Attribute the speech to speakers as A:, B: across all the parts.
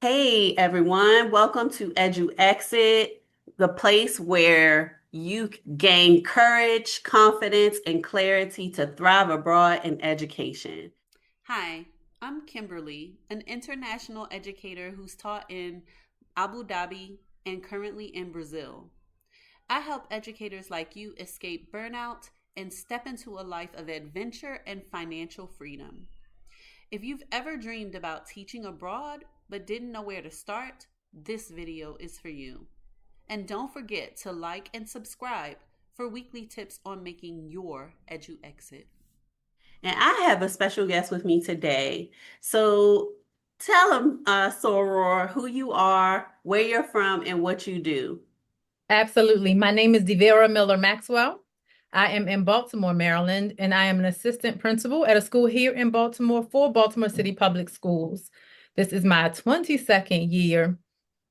A: Hey everyone, welcome to EduXit, the place where you gain courage, confidence, and clarity to thrive abroad in education.
B: Hi, I'm Kimberly, an international educator who's taught in Abu Dhabi and currently in Brazil. I help educators like you escape burnout and step into a life of adventure and financial freedom. If you've ever dreamed about teaching abroad but didn't know where to start, this video is for you. And don't forget to like and subscribe for weekly tips on making your edu exit.
A: And I have a special guest with me today. So tell them, Soror, who you are, where you're from, and what you do.
C: Absolutely. My name is Devera Miller Maxwell. I am in Baltimore, Maryland, and I am an assistant principal at a school here in Baltimore for Baltimore City Public Schools. This is my 22nd year.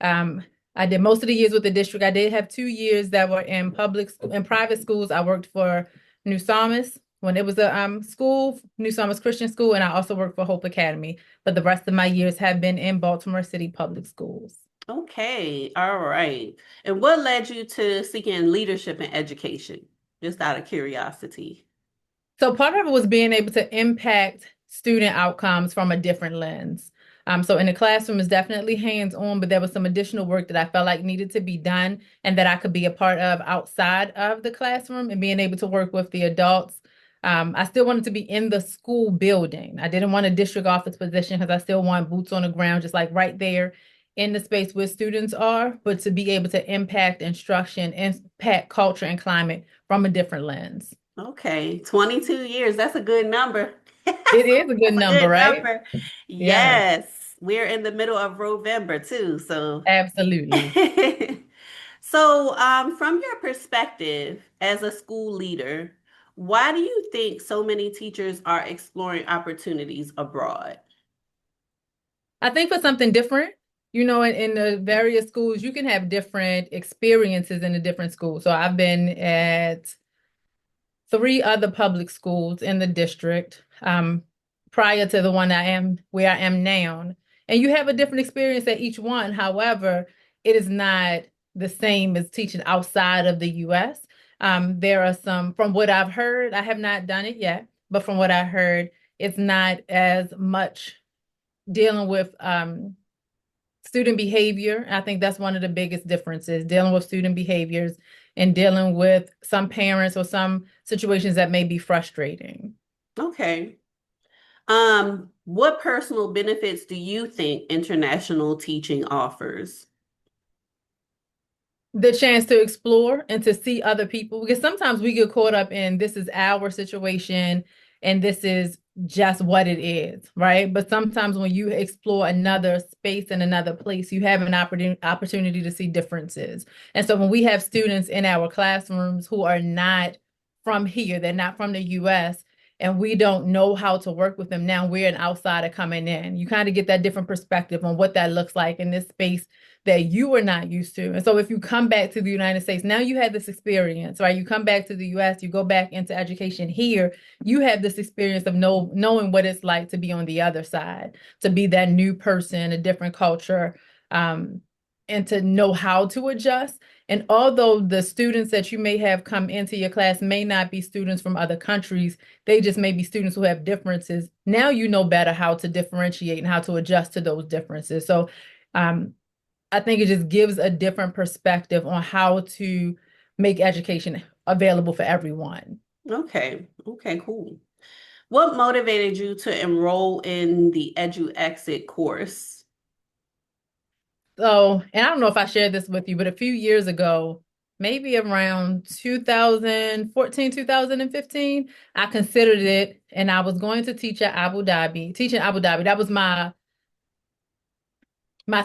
C: Um, I did most of the years with the district. I did have 2 years that were in private schools. I worked for New Psalmist when it was a school, New Psalmist Christian School, and I also worked for Hope Academy. But the rest of my years have been in Baltimore City Public Schools.
A: Okay, all right. And what led you to seeking leadership in education? Just out of curiosity.
C: So part of it was being able to impact student outcomes from a different lens. So in the classroom is definitely hands-on, but there was some additional work that I felt like needed to be done and that I could be a part of outside of the classroom and being able to work with the adults. I still wanted to be in the school building. I didn't want a district office position because I still want boots on the ground, just like right there in the space where students are, but to be able to impact instruction, impact culture and climate from a different lens.
A: Okay, 22 years. That's a good number.
C: It is a good
A: That's a
C: number,
A: good
C: right?
A: number.
C: Yes,
A: Yes, we're in the middle of November too. So,
C: absolutely.
A: from your perspective as a school leader, why do you think so many teachers are exploring opportunities abroad?
C: I think for something different, in the various schools, you can have different experiences in the different schools. So I've been at three other public schools in the district, prior to the one I am where I am now. And you have a different experience at each one. However, it is not the same as teaching outside of the US. There are some, from what I've heard, I have not done it yet, but from what I heard, it's not as much dealing with student behavior. I think that's one of the biggest differences, dealing with student behaviors and dealing with some parents or some situations that may be frustrating.
A: Okay. What personal benefits do you think international teaching offers?
C: The chance to explore and to see other people, because sometimes we get caught up in this is our situation and this is just what it is, right? But sometimes when you explore another space and another place, you have an opportunity to see differences. And so when we have students in our classrooms who are not from here, they're not from the US, and we don't know how to work with them, now we're an outsider coming in. You kind of get that different perspective on what that looks like in this space that you were not used to. And so if you come back to the United States, now you had this experience, right? You come back to the US, you go back into education here, you have this experience of knowing what it's like to be on the other side, to be that new person, a different culture, and to know how to adjust. And although the students that you may have come into your class may not be students from other countries, they just may be students who have differences. Now you know better how to differentiate and how to adjust to those differences. So I think it just gives a different perspective on how to make education available for everyone.
A: Okay. Okay, cool. What motivated you to enroll in the EduXit course?
C: So, and I don't know if I shared this with you, but a few years ago, maybe around 2014, 2015, I considered it and I was going to teach in Abu Dhabi. That was my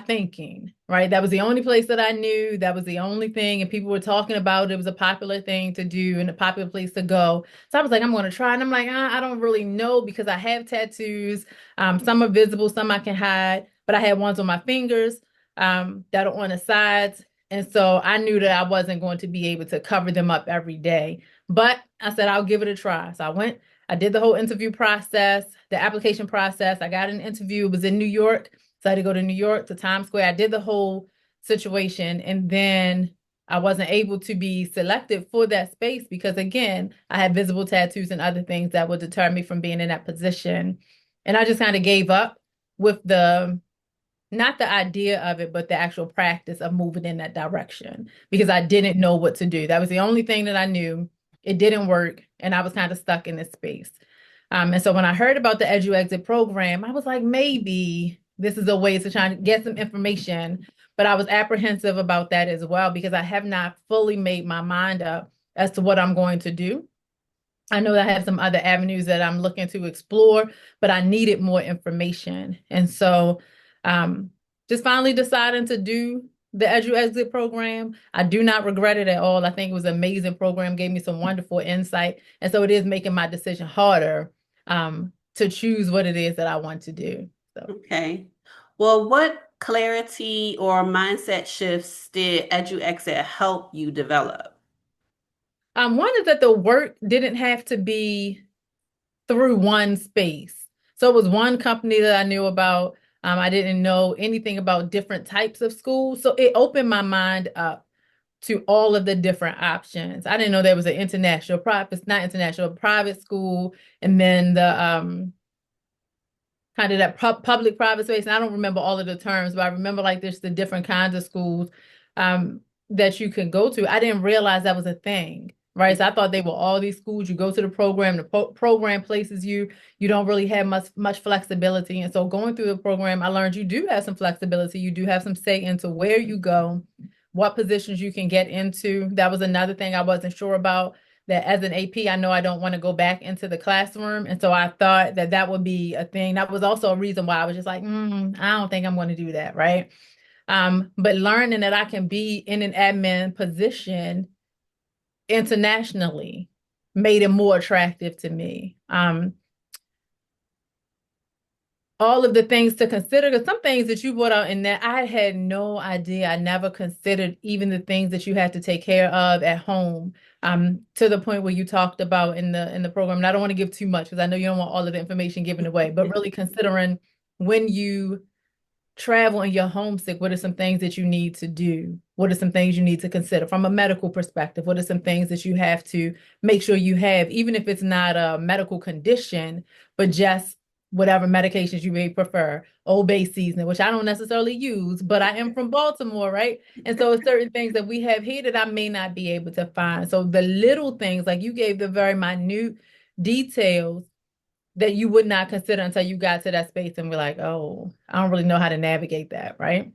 C: thinking, right? That was the only place that I knew. That was the only thing. And people were talking about it. It was a popular thing to do and a popular place to go. So I was like, I'm going to try. And I'm like, I don't really know because I have tattoos. Some are visible, some I can hide, but I had ones on my fingers that are on the sides. And so I knew that I wasn't going to be able to cover them up every day. But I said, I'll give it a try. So I went, I did the whole interview process, the application process. I got an interview. It was in New York. So I had to go to New York to Times Square. I did the whole situation, and then I wasn't able to be selected for that space because, again, I had visible tattoos and other things that would deter me from being in that position. And I just kind of gave up with not the idea of it, but the actual practice of moving in that direction because I didn't know what to do. That was the only thing that I knew. It didn't work, and I was kind of stuck in this space. And so when I heard about the EduXit program, I was like, maybe this is a way to try to get some information. But I was apprehensive about that as well because I have not fully made my mind up as to what I'm going to do. I know that I have some other avenues that I'm looking to explore, but I needed more information. And so just finally deciding to do the EduXit program. I do not regret it at all. I think it was an amazing program, gave me some wonderful insight. And so it is making my decision harder to choose what it is that I want to do. So.
A: Okay. Well, what clarity or mindset shifts did EduXit help you develop?
C: One is that the work didn't have to be through one space. So it was one company that I knew about. I didn't know anything about different types of schools. So it opened my mind up to all of the different options. I didn't know there was an international private, not international, private school, and then the kind of that public private space. And I don't remember all of the terms, but I remember like there's the different kinds of schools that you can go to. I didn't realize that was a thing. Right. So I thought they were all these schools. You go to the program, program places you don't really have much flexibility. And so going through the program, I learned you do have some flexibility. You do have some say into where you go, what positions you can get into. That was another thing I wasn't sure about, that as an AP, I know I don't want to go back into the classroom. And so I thought that that would be a thing. That was also a reason why I was just like, I don't think I'm going to do that. Right. But learning that I can be in an admin position internationally made it more attractive to me. All of the things to consider, because some things that you brought out in that I had no idea. I never considered even the things that you had to take care of at home, to the point where you talked about in the program. And I don't want to give too much because I know you don't want all of the information given away, but really considering when you travel and you're homesick, what are some things that you need to do? What are some things you need to consider from a medical perspective? What are some things that you have to make sure you have, even if it's not a medical condition, but just whatever medications you may prefer, Old Bay seasoning, which I don't necessarily use, but I am from Baltimore, right? And so it's certain things that we have here that I may not be able to find. So the little things, like you gave the very minute details that you would not consider until you got to that space and were like, oh, I don't really know how to navigate that, right?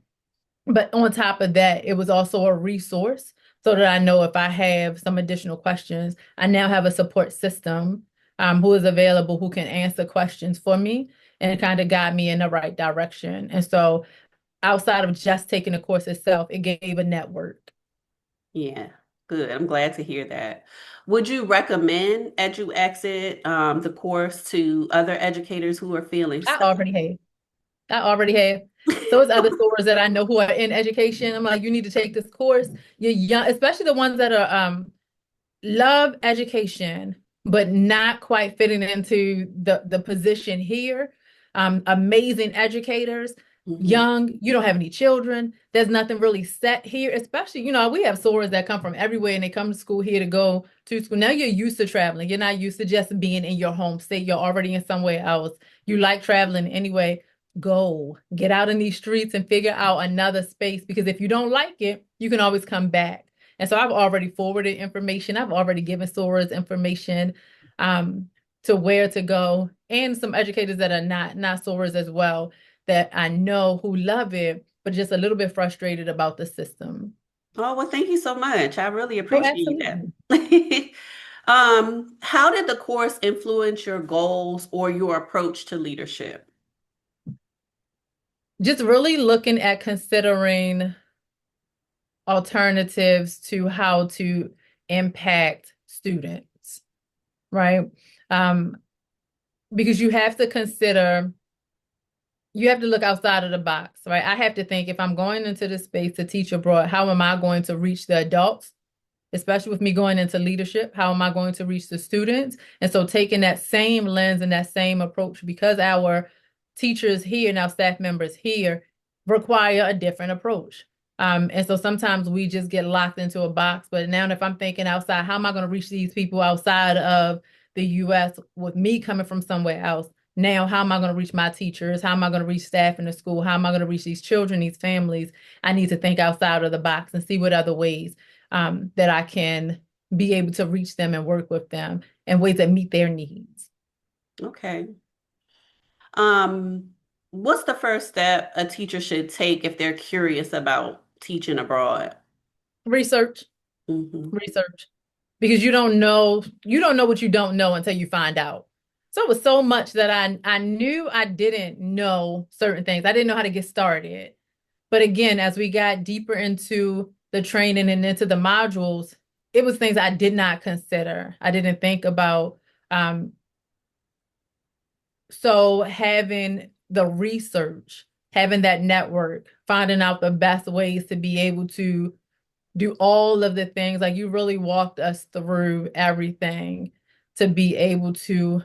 C: But on top of that, it was also a resource so that I know if I have some additional questions, I now have a support system who is available, who can answer questions for me and kind of guide me in the right direction. And so outside of just taking the course itself, it gave a network.
A: Yeah, good. I'm glad to hear that. Would you recommend EduXit, the course, to other educators who are feeling
C: I
A: stuck?
C: already have. I already have. So it's other stores that I know who are in education. I'm like, you need to take this course. You're young, especially the ones that are love education, but not quite fitting into the position here. Amazing educators,
A: Mhm.
C: young, you don't have any children. There's nothing really set here, especially, we have sorors that come from everywhere and they come to school here to go to school. Now you're used to traveling. You're not used to just being in your home state. You're already in somewhere else. You like traveling anyway. Go get out in these streets and figure out another space, because if you don't like it, you can always come back. And so I've already forwarded information. I've already given sorors information to where to go, and some educators that are not sorors as well that I know who love it, but just a little bit frustrated about the system.
A: Oh, well, thank you so much. I really
C: Oh,
A: appreciate that.
C: absolutely.
A: How did the course influence your goals or your approach to leadership?
C: Just really looking at considering alternatives to how to impact students, right? Um, because you have to look outside of the box, right? I have to think, if I'm going into this space to teach abroad, how am I going to reach the adults? Especially with me going into leadership, how am I going to reach the students? And so taking that same lens and that same approach, because our teachers here and our staff members here require a different approach. And so sometimes we just get locked into a box. But now, if I'm thinking outside, how am I going to reach these people outside of the US with me coming from somewhere else? Now, how am I going to reach my teachers? How am I going to reach staff in the school? How am I going to reach these children, these families? I need to think outside of the box and see what other ways that I can be able to reach them and work with them in ways that meet their needs.
A: Okay. Um, what's the first step a teacher should take if they're curious about teaching abroad?
C: Research,
A: Hmm.
C: research, because you don't know what you don't know until you find out. So it was so much that I knew I didn't know certain things. I didn't know how to get started. But again, as we got deeper into the training and into the modules, it was things I did not consider. I didn't think about. So having the research, having that network, finding out the best ways to be able to do all of the things, like you really walked us through everything to be able to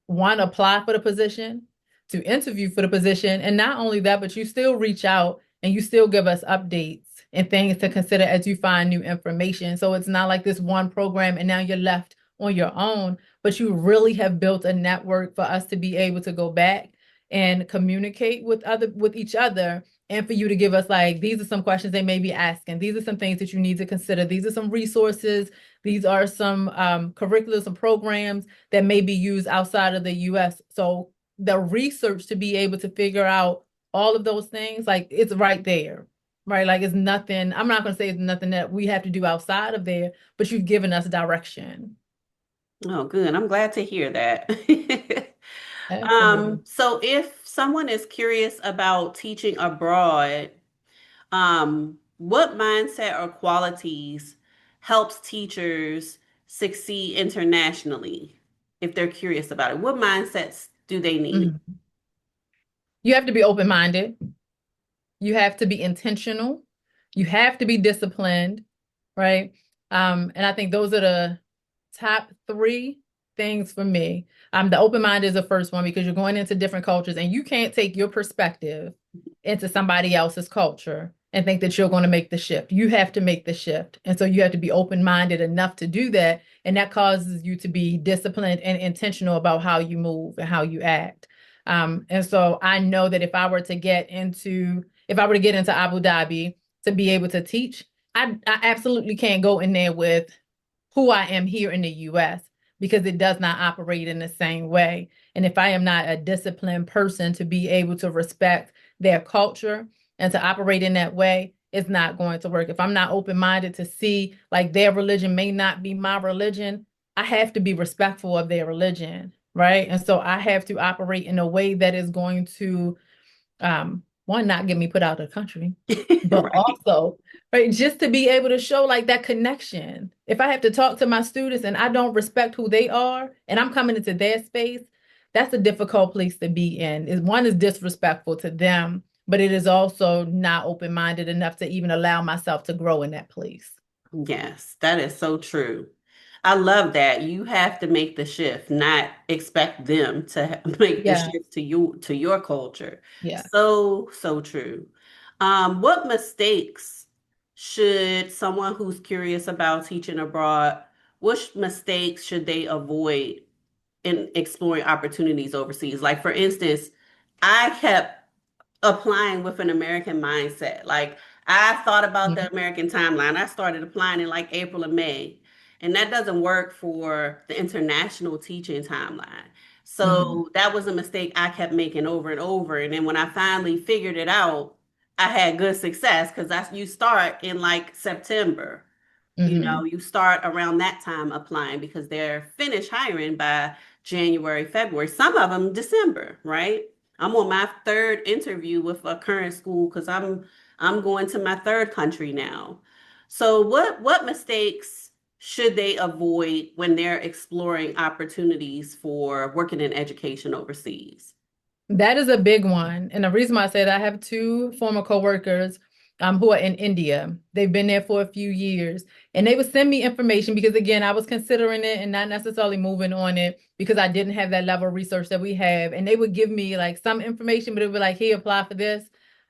C: one, apply for the position, to interview for the position. And not only that, but you still reach out and you still give us updates and things to consider as you find new information. So it's not like this one program and now you're left on your own, but you really have built a network for us to be able to go back and communicate with each other, and for you to give us like, these are some questions they may be asking. These are some things that you need to consider. These are some resources. These are some curriculums and programs that may be used outside of the US. So the research to be able to figure out all of those things, like it's right there, right? Like it's nothing, I'm not going to say it's nothing that we have to do outside of there, but you've given us direction.
A: Oh, good. I'm glad to hear that.
C: Absolutely.
A: So if someone is curious about teaching abroad, what mindset or qualities helps teachers succeed internationally if they're curious about it? What mindsets do they need?
C: Mhm. You have to be open-minded. You have to be intentional. You have to be disciplined, right? And I think those are the top three things for me. The open mind is the first one because you're going into different cultures and you can't take your perspective into somebody else's culture and think that you're going to make the shift. You have to make the shift. And so you have to be open-minded enough to do that. And that causes you to be disciplined and intentional about how you move and how you act. And so I know that if I were to get into Abu Dhabi to be able to teach, I absolutely can't go in there with who I am here in the US because it does not operate in the same way. And if I am not a disciplined person to be able to respect their culture and to operate in that way, it's not going to work. If I'm not open-minded to see like their religion may not be my religion, I have to be respectful of their religion, right? And so I have to operate in a way that is going to one, not get me put out of the country, but
A: Right.
C: also, right, just to be able to show like that connection. If I have to talk to my students and I don't respect who they are and I'm coming into their space, that's a difficult place to be in. Is one is disrespectful to them, but it is also not open-minded enough to even allow myself to grow in that place.
A: Yes, that is so true. I love that. You have to make the shift, not expect them to make the
C: Yeah,
A: shift to your culture.
C: yeah.
A: So, so true. What mistakes should someone who's curious about teaching abroad, which mistakes should they avoid in exploring opportunities overseas? Like, for instance, I kept applying with an American mindset. Like I thought about the
C: Mhm.
A: American timeline. I started applying in like April or May, and that doesn't work for the international teaching timeline.
C: Mhm.
A: So that was a mistake I kept making over and over. And then when I finally figured it out, I had good success because that's you start in like September.
C: Mhm.
A: You start around that time applying because they're finished hiring by January, February, some of them December, right? I'm on my third interview with a current school because I'm going to my third country now. So what mistakes should they avoid when they're exploring opportunities for working in education overseas?
C: That is a big one. And the reason why I said I have two former coworkers who are in India. They've been there for a few years and they would send me information because again, I was considering it and not necessarily moving on it because I didn't have that level of research that we have. And they would give me like some information, but it would be like, hey, apply for this.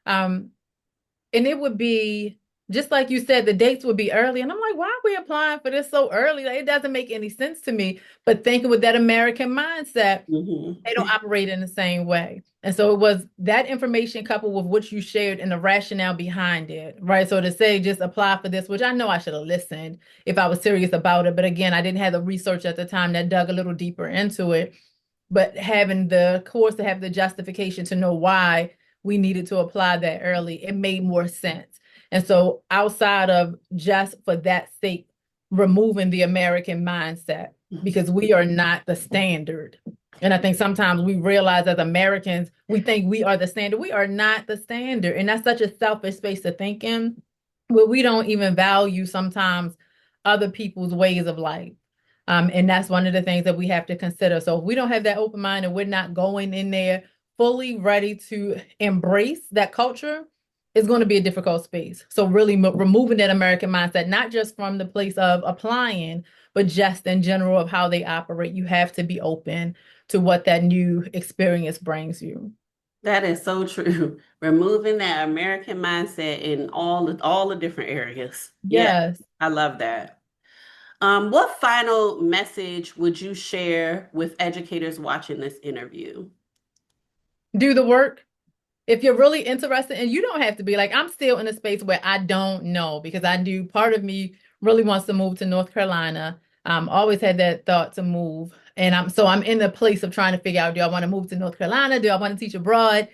C: Um, and it would be just like you said, the dates would be early. And I'm like, why are we applying for this so early? Like, it doesn't make any sense to me. But thinking with that American mindset, they don't
A: Hmm.
C: operate in the same way. And so it was that information coupled with what you shared and the rationale behind it, right? So to say just apply for this, which I know I should have listened if I was serious about it. But again, I didn't have the research at the time that dug a little deeper into it. But having the course to have the justification to know why we needed to apply that early, it made more sense. And so outside of just for that sake, removing the American mindset, because we are not the standard. And I think sometimes we realize as Americans, we think we are the standard. We are not the standard. And that's such a selfish space to think in, where we don't even value sometimes other people's ways of life. And that's one of the things that we have to consider. So if we don't have that open mind and we're not going in there fully ready to embrace that culture, it's going to be a difficult space. So really removing that American mindset, not just from the place of applying, but just in general of how they operate. You have to be open to what that new experience brings you.
A: That is so true. Removing that American mindset in all the different areas. Yeah,
C: Yes.
A: I love that. What final message would you share with educators watching this interview?
C: Do the work. If you're really interested, and you don't have to be like, I'm still in a space where I don't know because I do, part of me really wants to move to North Carolina. Always had that thought to move. And I'm in the place of trying to figure out, do I want to move to North Carolina? Do I want to teach abroad?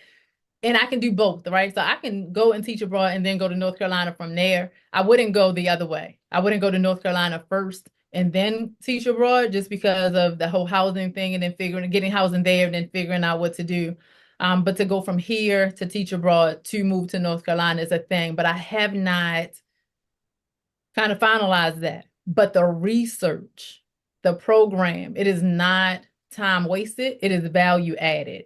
C: And I can do both, right? So I can go and teach abroad and then go to North Carolina from there. I wouldn't go the other way. I wouldn't go to North Carolina first and then teach abroad just because of the whole housing thing and then getting housing there and then figuring out what to do. But to go from here to teach abroad to move to North Carolina is a thing. But I have not kind of finalized that. But the research, the program, it is not time wasted, it is value added.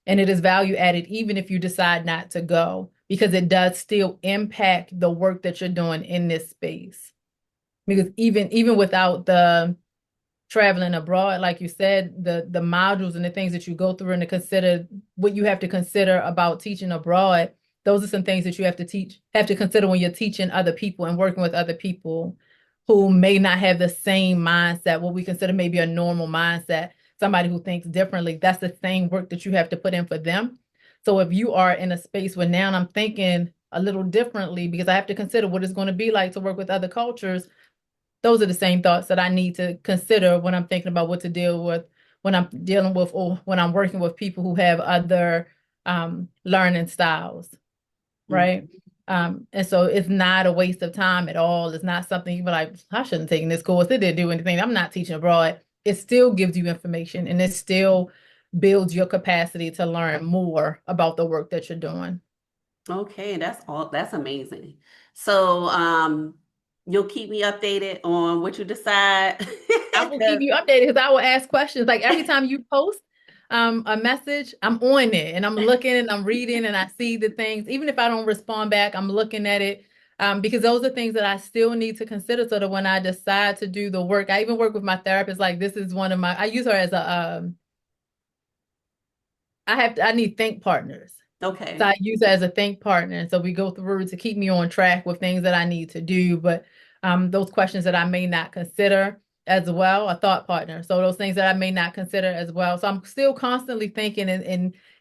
C: And it is value added even if you decide not to go, because it does still impact the work that you're doing in this space. Because even without the traveling abroad, like you said, the modules and the things that you go through and to consider what you have to consider about teaching abroad, those are some things that you have to consider when you're teaching other people and working with other people who may not have the same mindset, what we consider maybe a normal mindset, somebody who thinks differently. That's the same work that you have to put in for them. So if you are in a space where now I'm thinking a little differently because I have to consider what it's going to be like to work with other cultures, those are the same thoughts that I need to consider when I'm thinking about what to deal with when I'm dealing with or when I'm working with people who have other learning styles, right? And so it's not a waste of time at all. It's not something you be like, I shouldn't take this course. It didn't do anything. I'm not teaching abroad. It still gives you information and it still builds your capacity to learn more about the work that you're doing.
A: Okay, that's all. That's amazing. So, you'll keep me updated on what you decide.
C: I will keep you updated because I will ask questions. Like every time you post a message, I'm on it and I'm looking and I'm reading and I see the things. Even if I don't respond back, I'm looking at it because those are things that I still need to consider so that when I decide to do the work, I even work with my therapist. Like this is one of I use her as I need think partners. So
A: Okay,
C: I use it as a think partner. And so we go through to keep me on track with things that I need to do. But those questions that I may not consider as well, a thought partner. So those things that I may not consider as well. So I'm still constantly thinking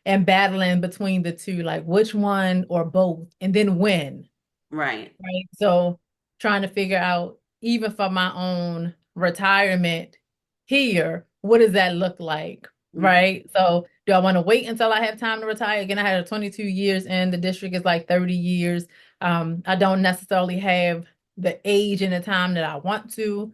C: and battling between the two, like which one or both, and then when.
A: right.
C: Right. So trying to figure out, even for my own retirement here, what does that look like?
A: Mhm.
C: Right. So do I want to wait until I have time to retire? Again, I had a 22 years and the district is like 30 years. I don't necessarily have the age and the time that I want to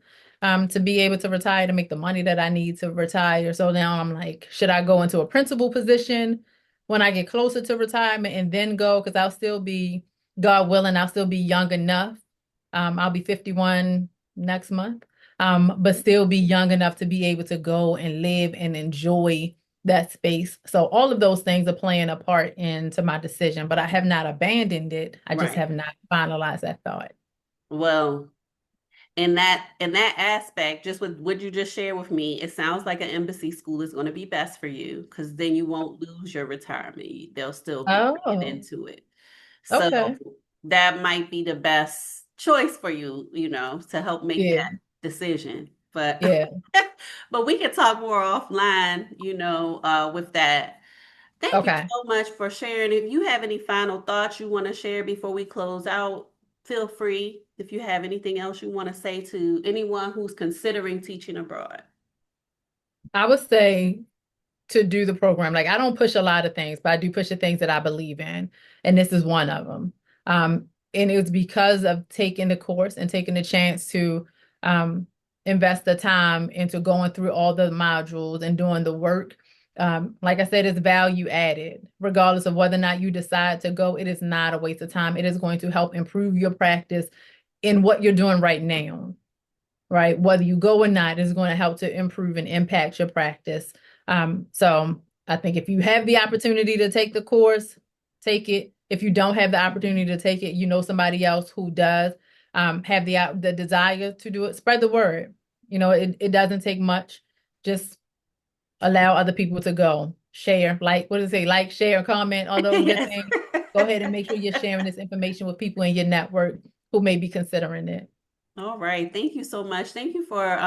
C: be able to retire to make the money that I need to retire. So now I'm like, should I go into a principal position when I get closer to retirement and then go? Because I'll still be, God willing, I'll still be young enough. I'll be 51 next month, but still be young enough to be able to go and live and enjoy that space. So all of those things are playing a part into my decision, but I have not abandoned it. I just
A: Right.
C: have not finalized that thought.
A: Well, in that aspect, just with what you just shared with me, it sounds like an embassy school is going to be best for you because then you won't lose your retirement. They'll still be bringing
C: Oh,
A: into it. So
C: Okay.
A: that might be the best choice for you, to help make
C: Yeah.
A: that decision. But
C: Yeah.
A: but we can talk more offline, with that. Thank you
C: Okay.
A: so much for sharing. If you have any final thoughts you want to share before we close out, feel free. If you have anything else you want to say to anyone who's considering teaching abroad.
C: I would say to do the program. Like I don't push a lot of things, but I do push the things that I believe in, and this is one of them. And it's because of taking the course and taking the chance to invest the time into going through all the modules and doing the work. Like I said, it's value added, regardless of whether or not you decide to go. It is not a waste of time. It is going to help improve your practice in what you're doing right now, right? Whether you go or not is going to help to improve and impact your practice. So I think if you have the opportunity to take the course, take it. If you don't have the opportunity to take it, you know somebody else who does have the desire to do it, spread the word. It doesn't take much. Just allow other people to go. Share, like, what does it say? Like, share, comment, all those good
A: Yes.
C: things. Go ahead and make sure you're sharing this information with people in your network who may be considering it.
A: All right. Thank you so much. Thank you for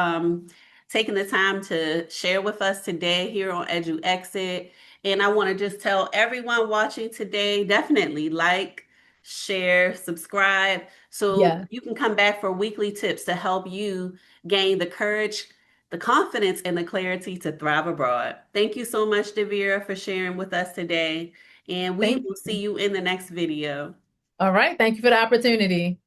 A: taking the time to share with us today here on EduXit. And I want to just tell everyone watching today, definitely like, share, subscribe, so
C: Yeah.
A: you can come back for weekly tips to help you gain the courage, the confidence, and the clarity to thrive abroad. Thank you so much, Devira, for sharing with us today. And we
C: Thank
A: will see
C: you.
A: you in the next video.
C: All right. Thank you for the opportunity.